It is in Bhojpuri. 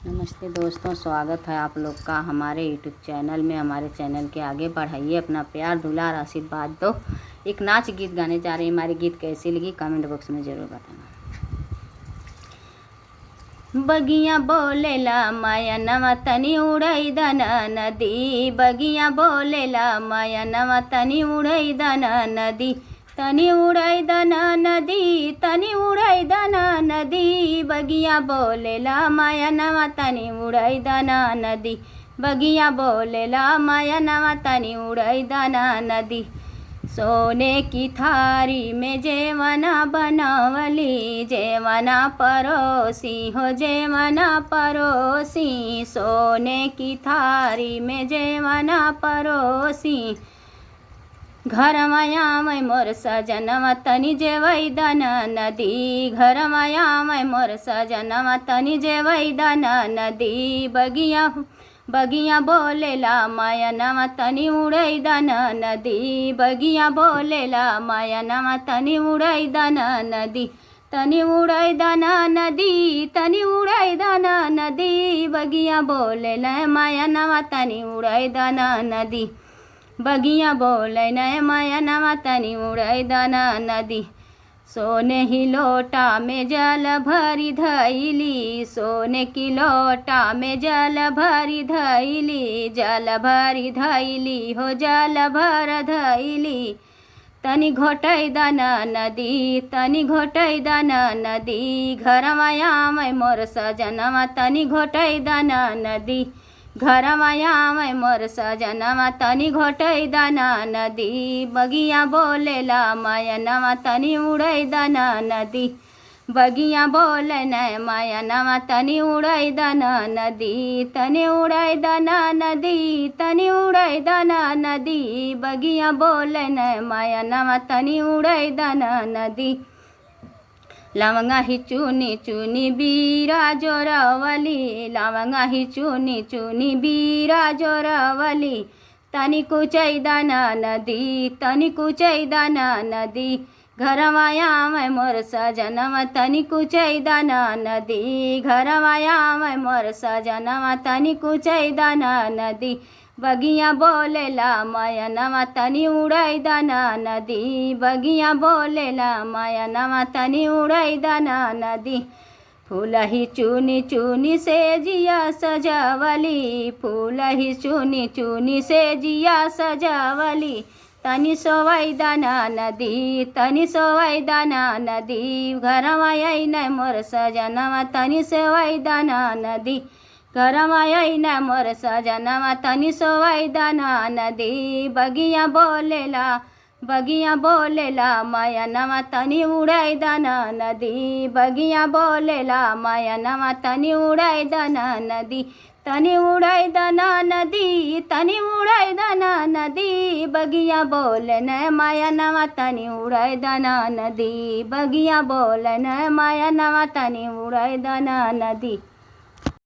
नमस्ते दोस्तों, स्वागत है आप लोग का हमारे यूट्यूब चैनल में। हमारे चैनल के आगे बढ़ाइए, अपना प्यार दुलार आशीर्वाद दो। एक नाच गीत गाने जा रहे हैं। हमारी गीत कैसी लगी कमेंट बॉक्स में ज़रूर बताना। बगिया बोलेला माया नवा तनी उड़ई दना नदी, बगिया बोलेला माया नवा तनी उड़ई दना नदी, तनी उड़ई दना नदी, तनी उड़ई दना नदी, बगिया बोलेला माया नवा तनी उड़ई दना नदी, बगिया बोलेला माया नवा तनी उड़ई दना नदी। सोने की थारी में जेवना बनावली, जेवना परोसी हो जेवना परोसी, सोने की थारी में जेवना परोसी, घर माया मैं मोर सजनवा तनी जेवई दना नदी, घर माया मैं मोर सजनवा तनी जेवई दना नदी, बगिया बोलेला माया नवा तनी उड़ई दना नदी, बगिया बोलेला माया नवा तनी उड़ई दना नदी, तनी उड़ई दना नदी, तनी उड़ई दना नदी, बगिया बोलेला माया नवा तनी उड़ई दना नदी, बगिया बोले न माया नवा तनी उड़ई दना नदी। सोने ही लोटा में जल भरी धैली, सोने की लोटा में जल भरी धैली, जल भरी धैली हो जल भर धैली, तनी घोटई दना नदी, तनी घोटई दना नदी, घर माया मैं मोर सजनवा तनी घोटई दना नदी, घर माया मैं मोर सजनवा तनी घोटई दना नदी, बगिया बोलेला माया नवा तनी उड़ई दना नदी, बगिया बोले न माया नवा तनी उड़ई दना नदी, तनी उड़ई दना नदी, तनी उड़ई दना नदी, बगिया बोले न माया नवा तनी उड़ई दना नदी। लवंगा ही चुनी चुनी बीरा जोरावली, लवंगा ही चुनी चुनी बीरा जोरावली, तनी कुचई दना नदी, तनी कुचई दना नदी, घर माया मैं मोर सजनवा तनी कुचई दना नदी, घर माया मैं मोर सजनवा तनी कुचई दना नदी, बगिया बोलेला माया नवा तनी उड़ई दना नदी, बगिया बोलेला माया नवा तनी उड़ई दना नदी। फूल ही चुनी चुनी से जिया सजावली, फूल ही चुनी चुनी से जिया सजावली, तनी सोवई दना नदी, तनी सोवई दना नदी, घर माया न मोर सजनवा तनी सोवई दना नदी, घर माया न मोर सजनवा तनी सोवई दना नदी, बगिया बोलेला माया नवा तनी उड़ई दना नदी, बगिया बोलेला माया नवा तनी उड़ई दना नदी, तनी उड़ई दना नदी, तनी उड़ई दना नदी, बगिया बोले न माया नवा तनी उड़ई दना नदी, बगिया बोले न माया नवा तनी उड़ई दना नदी।